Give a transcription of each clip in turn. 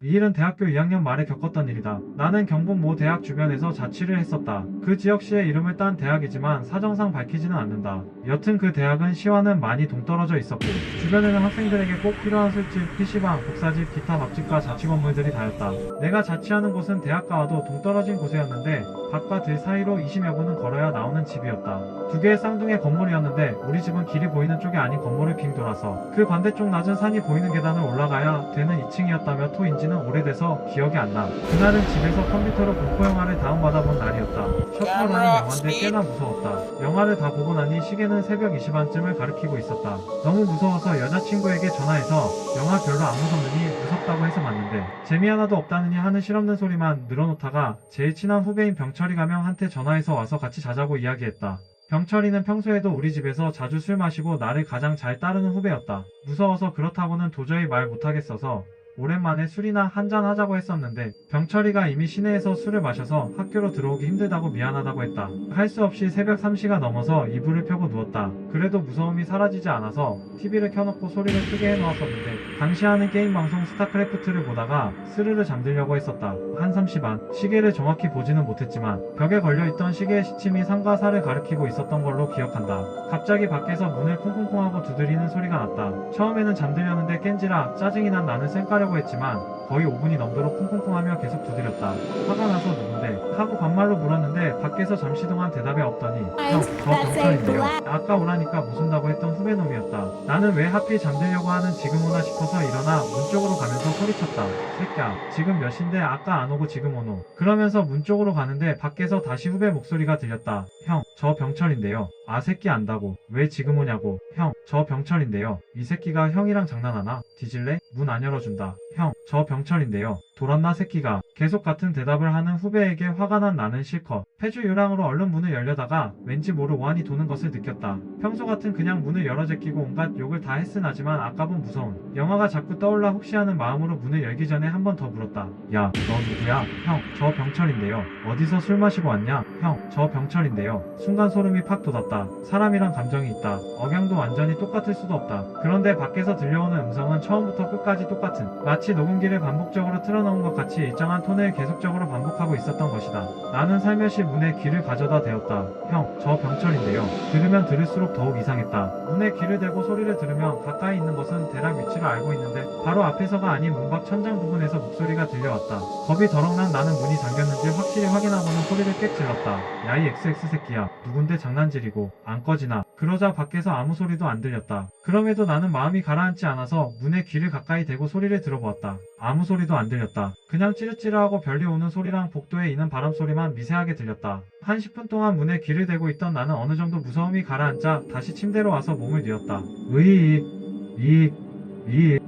이 일은 대학교 2학년 말에 겪었던 일이다. 나는 경북 모 대학 주변에서 자취를 했었다. 그 지역시의 이름을 딴 대학이지만 사정상 밝히지는 않는다. 여튼 그 대학은 시와는 많이 동떨어져 있었고 주변에는 학생들에게 꼭 필요한 술집, PC방, 복사집, 기타 밥집과 자취 건물들이 다였다. 내가 자취하는 곳은 대학가와도 동떨어진 곳이었는데 밖과 들 사이로 20여 분은 걸어야 나오는 집이었다. 두 개의 쌍둥이의 건물이었는데 우리 집은 길이 보이는 쪽이 아닌 건물을 빙 돌아서 그 반대쪽 낮은 산이 보이는 계단을 올라가야 되는 2층이었다며 토인지는 오래돼서 기억이 안 나. 그날은 집에서 컴퓨터로 공포 영화를 다운받아본 날이었다. 셔터라는 영화인데 꽤나 무서웠다. 영화를 다 보고 나니 시계는 새벽 2시 반쯤을 가리키고 있었다. 너무 무서워서 여자친구에게 전화해서 영화 별로 안 무섭느니 무섭다고 해서 봤는데 재미 하나도 없다느니 하는 실없는 소리만 늘어놓다가 제일 친한 후배인 병철이 가명한테 전화해서 와서 같이 자자고 이야기했다. 병철이는 평소에도 우리 집에서 자주 술 마시고 나를 가장 잘 따르는 후배였다. 무서워서 그렇다고는 도저히 말 못하겠어서 오랜만에 술이나 한잔 하자고 했었는데 병철이가 이미 시내에서 술을 마셔서 학교로 들어오기 힘들다고 미안하다고 했다. 할 수 없이 새벽 3시가 넘어서 이불을 펴고 누웠다. 그래도 무서움이 사라지지 않아서 TV를 켜놓고 소리를 크게 해놓았었는데 당시 하는 게임 방송 스타크래프트를 보다가 스르르 잠들려고 했었다. 한 3시 반. 시계를 정확히 보지는 못했지만 벽에 걸려있던 시계의 시침이 상과 사를 가리키고 있었던 걸로 기억한다. 갑자기 밖에서 문을 쿵쿵쿵 하고 두드리는 소리가 났다. 처음에는 잠들려는데 깬지라 짜증이 난 나는 쌩까려고 했지만 거의 5분이 넘도록 쿵쿵쿵 하며 계속 두드렸다. 화가 나서 누군데? 하고 반말로 물었는데 밖에서 잠시 동안 대답이 없더니 형, 저 병철인데요. 아까 오라니까 무슨다고 했던 후배놈이었다. 나는 왜 하필 잠들려고 하는 지금 오나 싶어서 일어나 문 쪽으로 가면서 소리쳤다. 새끼야, 지금 몇 시인데 아까 안 오고 지금 오노. 그러면서 문 쪽으로 가는데 밖에서 다시 후배 목소리가 들렸다. 형, 저 병철인데요. 아 새끼 안다고. 왜 지금 오냐고. 형, 저 병철인데요. 이 새끼가 형이랑 장난하나? 뒤질래? 문 안 열어준다. 형, 저 병철인데요. 돌았나 새끼가. 계속 같은 대답을 하는 후배에게 화가 난 나는 실컷 패주 유랑으로 얼른 문을 열려다가 왠지 모를 오한이 도는 것을 느꼈다. 평소 같은 그냥 문을 열어 제끼고 온갖 욕을 다 했으나지만 아까 본 무서운 영화가 자꾸 떠올라 혹시 하는 마음으로 문을 열기 전에 한 번 더 물었다. 야, 너 누구야? 형, 저 병철인데요. 어디서 술 마시고 왔냐? 형, 저 병철인데요. 순간 소름이 팍 돋았다. 사람이란 감정이 있다. 억양도 완전히 똑같을 수도 없다. 그런데 밖에서 들려오는 음성은 처음부터 끝까지 똑같은 마치 녹음기를 반복적으로 틀어놓은 것 같이 일정한 톤을 계속적으로 반복하고 있었던 것이다. 나는 살며시 문에 귀를 가져다 대었다. 형, 저 병철인데요. 들으면 들을수록 더욱 이상했다. 문에 귀를 대고 소리를 들으면 가까이 있는 것은 대략 위치를 알고 있는데 바로 앞에서가 아닌 문 밖 천장 부분에서 목소리가 들려왔다. 겁이 더럭 난 나는 문이 잠겼는지 확실히 확인하고는 소리를 꽥 질렀다. 야 이 XX 새끼야. 누군데 장난질이고 안 꺼지나. 그러자 밖에서 아무 소리도 안 들렸다. 그럼에도 나는 마음이 가라앉지 않아서 문에 귀를 가까이 대고 소리를 들어보았다. 아무 소리도 안 들렸다. 그냥 찌르찌르하고 별리 오는 소리랑 복도에 이는 바람소리만 미세하게 들렸다. 한 10분 동안 문에 귀를 대고 있던 나는 어느 정도 무서움이 가라앉자 다시 침대로 와서 몸을 뉘었다.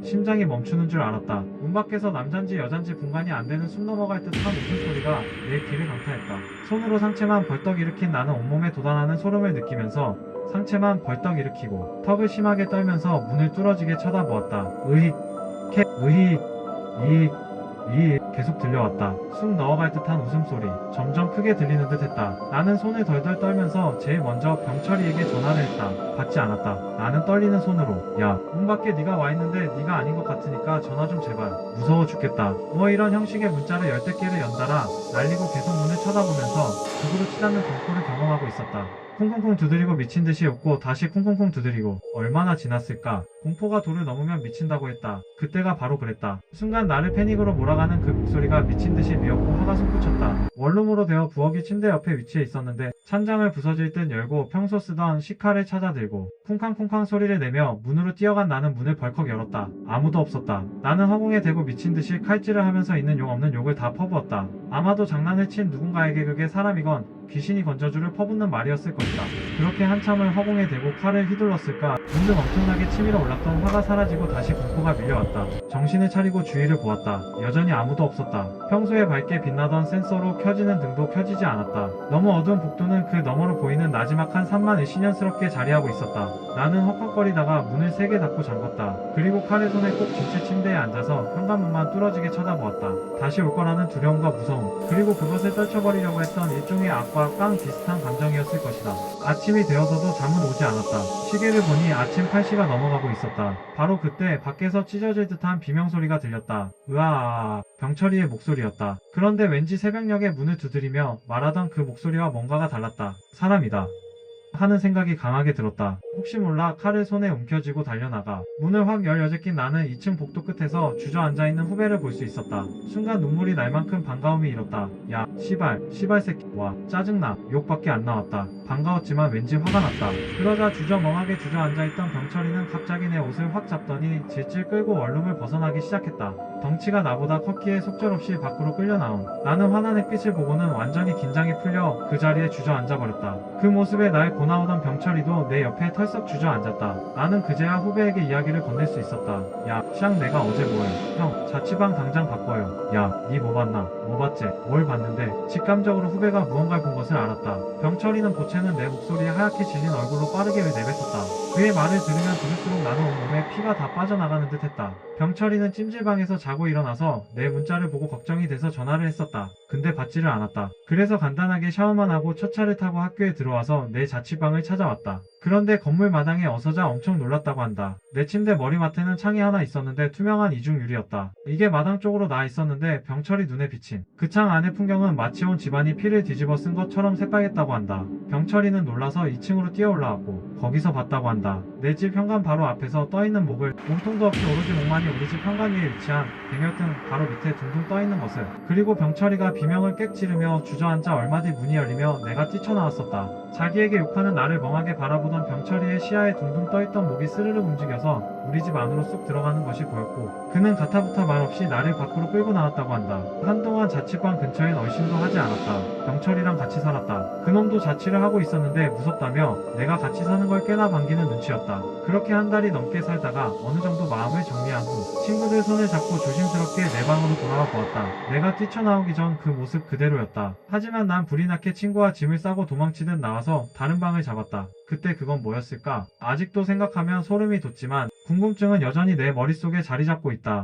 심장이 멈추는 줄 알았다. 문 밖에서 남잔지 여잔지 분간이 안 되는 숨 넘어갈 듯한 웃음소리가 내 귀를 강타했다. 손으로 상체만 벌떡 일으킨 나는 온몸에 돋아나는 소름을 느끼면서 상체만 벌떡 일으키고 턱을 심하게 떨면서 문을 뚫어지게 쳐다보았다. 계속 들려왔다. 숨 넣어갈 듯한 웃음소리. 점점 크게 들리는 듯 했다. 나는 손을 덜덜 떨면서 제일 먼저 병철이에게 전화를 했다. 받지 않았다. 나는 떨리는 손으로 야, 문 밖에 네가 와 있는데 네가 아닌 것 같으니까 전화 좀 제발. 무서워 죽겠다. 뭐 이런 형식의 문자를 열댓 개를 연달아 날리고 계속 문을 쳐다보면서 극으로 치닫는 공포를 경험하고 있었다. 쿵쿵쿵 두드리고 미친 듯이 웃고 다시 쿵쿵쿵 두드리고 얼마나 지났을까. 공포가 도를 넘으면 미친다고 했다. 그때가 바로 그랬다. 순간 나를 패닉으로 몰아가는 그 목소리가 미친 듯이 미었고 화가 솟구쳤다. 원룸으로 되어 부엌이 침대 옆에 위치해 있었는데 찬장을 부서질 듯 열고 평소 쓰던 식칼을 찾아 들고 쿵쾅쿵쾅 소리를 내며 문으로 뛰어간 나는 문을 벌컥 열었다. 아무도 없었다. 나는 허공에 대고 미친 듯이 칼질을 하면서 있는 욕 없는 욕을 다 퍼부었다. 아마도 장난을 친 누군가에게 그게 사람이건 귀신이 건져주를 퍼붓는 말이었을 것이다. 그렇게 한참을 허공에 대고 칼을 휘둘렀을까 문득 엄청나게 치밀어 올랐던 화가 사라지고 다시 공포가 밀려왔다. 정신을 차리고 주위를 보았다. 여전히 아무도 없었다. 평소에 밝게 빛나던 센서로 켜지는 등도 켜지지 않았다. 너무 어두운 복도는 그 너머로 보이는 나지막한 산만을 시년스럽게 자리하고 있었다. 나는 헉헉거리다가 문을 세게 닫고 잠궜다. 그리고 칼을 손에 꼭 쥔 채 침대에 앉아서 현관문만 뚫어지게 쳐다보았다. 다시 올 거라는 두려움과 무서움, 두려움, 그리고 그것을 떨쳐버리려고 했던 일종의 악과 깡 비슷한 감정이었을 것이다. 아침이 되어서도 잠은 오지 않았다. 시계를 보니 아침 8시가 넘어가고 있었다. 바로 그때 밖에서 찢어질 듯한 비명소리가 들렸다. 으아아, 병철이의 목소리였다. 그런데 왠지 새벽녘에 문을 두드리며 말하던 그 목소리와 뭔가가 달랐다. 사람이다 하는 생각이 강하게 들었다. 혹시 몰라 칼을 손에 움켜쥐고 달려나가 문을 확 열 여제낀 나는 2층 복도 끝에서 주저앉아있는 후배를 볼 수 있었다. 순간 눈물이 날 만큼 반가움이 일었다. 야, 시발 새끼. 와, 짜증나. 욕밖에 안 나왔다. 반가웠지만 왠지 화가 났다. 그러자 주저멍하게 주저앉아있던 병철이는 갑자기 내 옷을 확 잡더니 질질 끌고 원룸을 벗어나기 시작했다. 덩치가 나보다 컸기에 속절없이 밖으로 끌려나온 나는 환한 햇빛을 보고는 완전히 긴장이 풀려 그 자리에 주저앉아버렸다. 그 모습에 날 고나오던 병철이도 내 옆에 털썩 주저앉았다. 나는 그제야 후배에게 이야기를 건넬 수 있었다. 야, 샹 내가 어제 뭐해? 형, 자취방 당장 바꿔요. 야, 니 뭐 봤나? 뭐 봤지? 뭘 봤는데? 직감적으로 후배가 무언가를 본 것을 알았다. 병철이는 보채는 내 목소리에 하얗게 질린 얼굴로 빠르게 내뱉었다. 그의 말을 들으면 들을수록 나는 온몸에 피가 다 빠져나가는 듯 했다. 병철이는 찜질방에서 자고 일어나서 내 문자를 보고 걱정이 돼서 전화를 했었다. 근데 받지를 않았다. 그래서 간단하게 샤워만 하고 첫 차를 타고 학교에 들어와서 내 자취방을 찾아왔다. 그런데 건물 마당에 어서자 엄청 놀랐다고 한다. 내 침대 머리맡에는 창이 하나 있었는데 투명한 이중 유리였다. 이게 마당 쪽으로 나 있었는데 병철이 눈에 비친 그 창 안의 풍경은 마치 온 집안이 피를 뒤집어 쓴 것처럼 새빨갰다고 한다. 병철이는 놀라서 2층으로 뛰어 올라왔고 거기서 봤다고 한다. 내 집 현관 바로 앞에서 떠있는 목을 몸통도 없이 오로지 목만이 우리 집 현관 위에 위치한 뱅열등 바로 밑에 둥둥 떠있는 것을. 그리고 병철이가 비명을 꽥 지르며 주저앉아 얼마 뒤 문이 열리며 내가 뛰쳐나왔었다. 자기에게 욕하는 나를 멍하게 바라보던 병철이의 시야에 둥둥 떠있던 목이 스르륵 움직여서 우리 집 안으로 쑥 들어가는 것이 보였고 그는 가타부타 말없이 나를 밖으로 끌고 나왔다고 한다. 한동안 자취방 근처엔 얼씬도 하지 않았다. 병철이랑 같이 살았다. 그놈도 자취를 하고 있었는데 무섭다며 내가 같이 사는 걸 꽤나 반기는 눈치였다. 그렇게 한 달이 넘게 살다가 어느 정도 마음을 정리한 후 친구들 손을 잡고 조심스럽게 내 방으로 돌아와 보았다. 내가 뛰쳐나오기 전 그 모습 그대로였다. 하지만 난 불이 나게 친구와 짐을 싸고 도망치듯 나와서 다른 방을 잡았다. 그때 그건 뭐였을까? 아직도 생각하면 소름이 돋지만 궁금증은 여전히 내 머릿속에 자리 잡고 있다.